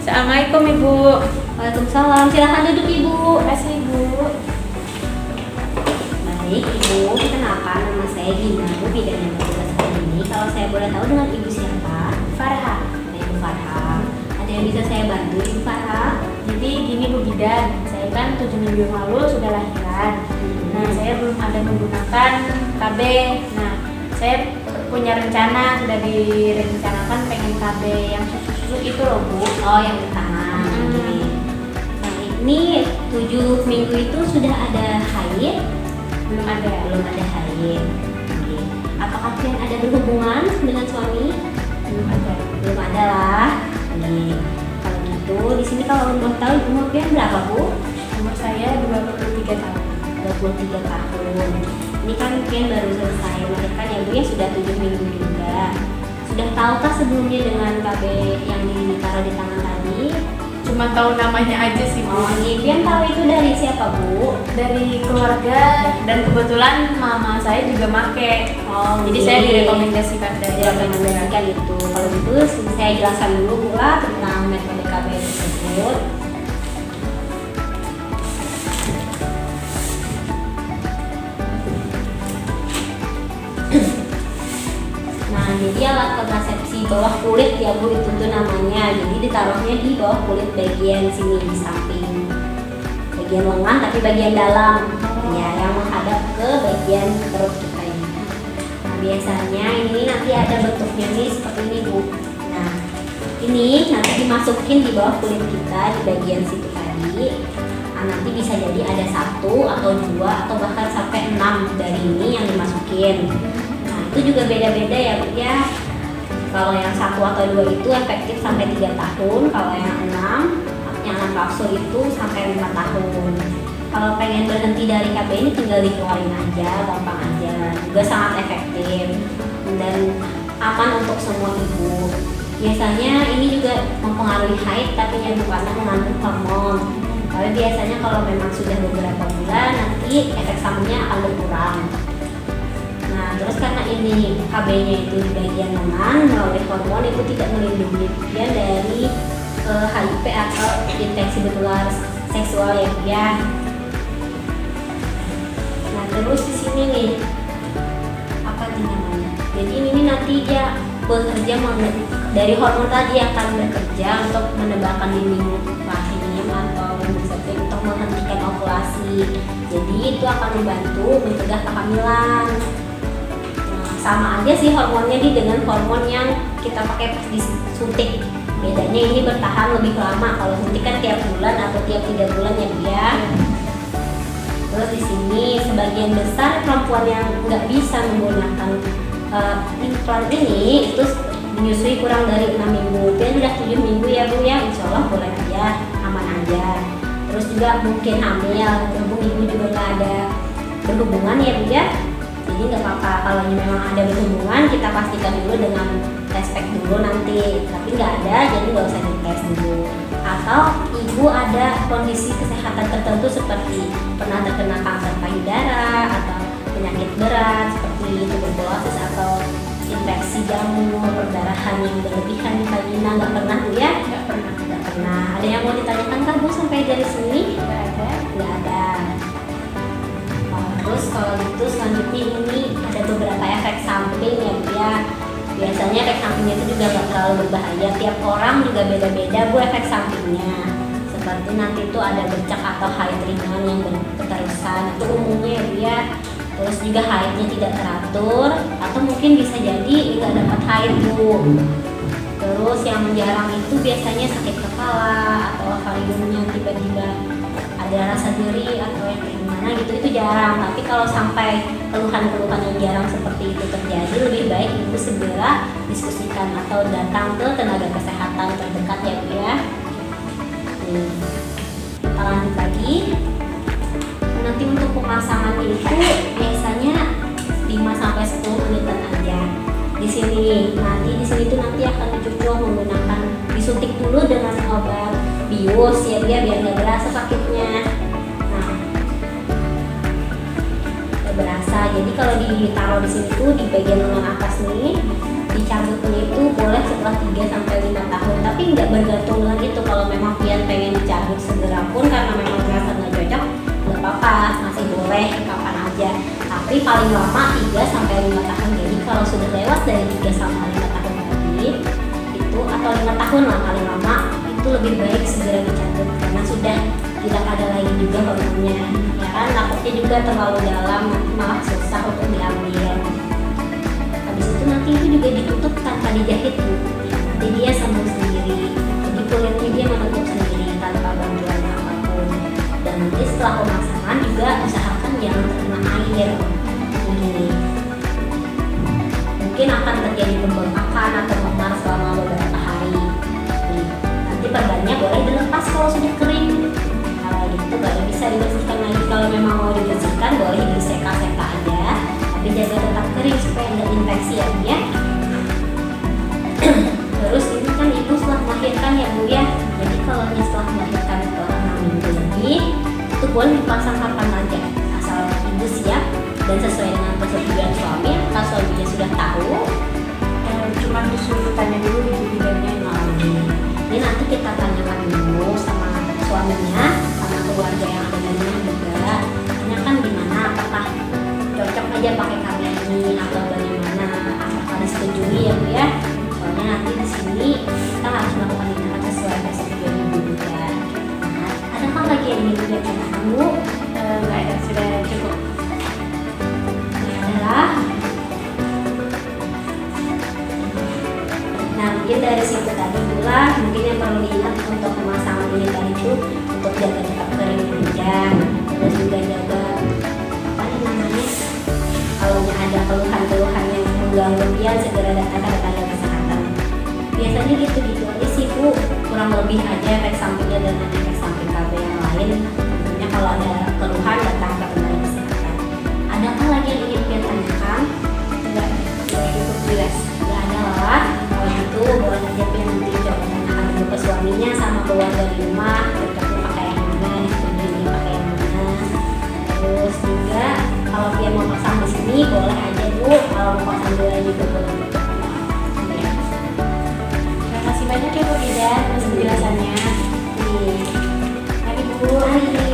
Assalamualaikum Ibu. Waalaikumsalam. Silahkan duduk Ibu. Terima kasih Ibu. Baik Ibu, kenalkan nama saya Gina, bidan yang bertugas hari ini. Kalau saya boleh tahu dengan Ibu siapa? Farha. Ibu Farha. Ada yang bisa saya bantu Ibu Farha? Jadi gini Bu Bidan, saya kan 7 minggu yang lalu sudah lahiran. Nah, saya belum ada menggunakan KB. Nah, saya punya rencana, sudah direncanakan pengen KB yang susu-susu itu loh Bu. Oh, yang pertama. Nah, ini 7 minggu itu sudah ada haid? Belum ada. Belum ada haid. Oke. Apakah kalian ada berhubungan dengan suami? Belum ada. Belum ada lah. Oke. Kalau gitu, di sini kalau belum tahu umur kalian berapa Bu? Umur saya 23 tahun. 23 tahun. Ini kan kalian baru selesai melahirkan ya Bu ya, sudah 7 minggu juga. Sudah tahukah sebelumnya dengan KB yang ditaruh di tangan tadi? Cuma tahu namanya aja sih Bu. Oh, ini kalian tahu itu dari siapa Bu? Dari keluarga dan kebetulan mama saya juga make. Oh, Jadi oke. saya direkomendasikan dari keluarga juga. Direkomendasikan itu. Kalau gitu saya jelaskan dulu Bu lah tentang metode KB tersebut. Nah, jadi alat kontrasepsi bawah kulit ya Bu, itu tuh namanya. Jadi ditaruhnya di bawah kulit bagian sini di samping, bagian lengan tapi bagian dalam ya, yang menghadap ke bagian perut kita ini. Nah, biasanya ini nanti ada bentuknya nih seperti ini Bu. Nah, ini nanti dimasukin di bawah kulit kita di bagian situ tadi. Nah, nanti bisa jadi ada 1 atau 2 atau bahkan sampai 6 dari ini yang dimasukin. Nah, itu juga beda-beda ya Bu ya. Kalau yang 1 atau 2 itu efektif sampai 3 tahun. Kalau yang 6 kapsul itu sampai 5 tahun. Kalau pengen berhenti dari KB ini tinggal dikeluarin aja, gampang aja. Juga sangat efektif dan aman untuk semua ibu. Biasanya ini juga mempengaruhi haid, tapi ya bukannya mengandung hormon. Tapi biasanya kalau memang sudah beberapa bulan nanti efek sampingnya akan berkurang. Nah, terus karena ini KB-nya itu di bagian lengan melalui hormon, itu tidak melindungi dia dari HIV atau infeksi menular seksual ya Bu ya. Nah, terus di sini nih apa sih namanya? Jadi ini nanti dia bekerja dari hormon tadi akan bekerja untuk menebalkan dinding rahim atau untuk menghentikan ovulasi. Jadi itu akan membantu mencegah kehamilan. Nah, sama aja sih hormonnya dengan hormon yang kita pakai pas disuntik. Bedanya ini bertahan lebih lama. Kalau suntik kan tiap bulan atau tiap 3 bulan ya Bu ya. Terus di sini sebagian besar perempuan yang nggak bisa menggunakan implan ini itu menyusui kurang dari 6 minggu. Dan udah 7 minggu ya Bu ya, insya Allah boleh aja, aman aja. Terus juga mungkin hamil, berhubung ibu juga nggak ada berhubungan ya Bu ya. Jadi nggak apa-apa kalau memang ada berhubungan, kita pastikan dulu dengan tes pack dulu nanti. Tapi nggak ada, jadi nggak usah dites dulu. Atau ibu ada kondisi kesehatan tertentu seperti pernah terkena kanker payudara atau penyakit berat seperti tuberkulosis atau infeksi jamur, perdarahan yang berlebihan di vagina, nggak pernah Bu ya? Nggak pernah. Nggak pernah. Ada yang mau ditanyakan kah Bu sampai dari sini? Nggak ada. Nggak ada. Terus kalau gitu selanjutnya ini ada beberapa efek samping ya Bu ya. Biasanya efek sampingnya itu juga nggak terlalu berbahaya. Tiap orang juga beda-beda Bu efek sampingnya. Seperti nanti itu ada bercak atau haid ringan yang berterusan, itu umumnya ya Bu ya. Terus juga haidnya tidak teratur atau mungkin bisa jadi nggak dapat haid Bu. Terus yang jarang itu biasanya sakit kepala atau variumnya tiba-tiba ada rasa nyeri atau yang kayak gimana gitu, itu jarang. Tapi kalau sampai keluhan-keluhan yang jarang seperti itu terjadi, lebih baik ibu segera diskusikan atau datang ke tenaga kesehatan terdekat ya Bu ya. Kita lanjut lagi. Nanti untuk pemasangan itu biasanya 5-10 menitan aja. Di sini tuh nanti akan dicucuk menggunakan, disuntik dulu dengan obat bius ya biar nggak berasa sakitnya. Nah, nggak berasa. Jadi kalau ditaruh di sini tuh di bagian lengan atas nih, dicabutnya itu boleh setelah 3 sampai 5 tahun, tapi nggak bergantung dengan itu. Kalau memang pian pengen dicabut segera pun karena memang merasa nggak cocok, nggak apa-apa, masih boleh kapan aja. Tapi paling lama 3 sampai 5 tahun. Jadi kalau sudah lewat dari 3 sampai 5 tahun tadi itu, atau 5 tahun lah paling lama, itu lebih baik segera dicabut karena sudah tidak ada lagi juga hormonnya, ya kan. Takutnya juga terlalu dalam, nanti malah susah untuk diambil. Habis itu nanti itu juga ditutup tanpa dijahit Bu, nanti dia sembuh sendiri. Jadi kulitnya dia menutup sendiri tanpa bantuan apapun. Dan nanti setelah pemasangan juga usahakan jangan terkena air. Ini mungkin akan terjadi pembengkakan atau memar selama beberapa hari. Nanti perbannya boleh dilepas kalau sudah kering. Kalau gitu baru bisa dibersihkan lagi. Kalau memang mau dibersihkan boleh diseka-seka aja, tapi jaga tetap kering supaya nggak infeksi ya Bu ya. Terus ini kan ibu setelah melahirkan ya Bu ya. Jadi kalau setelah melahirkan itu 6 minggu lebih, itu boleh dipasang kapan aja asal ibu siap dan sesuai dengan persetujuan suami. Kalau suaminya sudah tahu, Cuma disuruh tanya dulu ibu bidannya. ini nanti kita tanyakan dulu sama suaminya, sama keluarga yang ada di rumah juga. Tanyakan gimana, apakah cocok aja pakai kamera ini atau bagaimana, apakah disetujui ya Bu ya. Soalnya nanti di sini kita harus melakukan tindakan sesuai persetujuan ibu juga. Nah, adakah lagi yang ingin ditanyakan Bu? Nggak ada, sudah cukup. Ini adalah, nah mungkin dari situ tadi pula mungkin yang perlu diingat untuk pemasangan ini tadi itu untuk jaga tetap kering hujan, terus juga jaga apa nih namanya, kalau ada keluhan-keluhan yang mengganggu dia segera datang ke tenaga kesehatan. Biasanya gitu-gitu aja sih Bu, kurang lebih aja efek sampingnya dan efek samping KB yang lain. Tentunya kalau ada keluhan datang ke tenaga kesehatan. Adakah lagi yang ingin dia tanyakan? Enggak, cukup jelas. Nggak ada lah. Kalau gitu boleh aja Pia nanti coba tanyakan dulu ke suaminya sama keluarga di rumah, cocoknya pakai yang mana, disetujuin pakai yang mana. Terus juga kalau Pia mau pasang di sini boleh aja Bu, kalau mau pasang di lain juga boleh. Ya. Terima kasih banyak ya Bu Bidan atas penjelasannya. Nih. Mari Bu. Mari.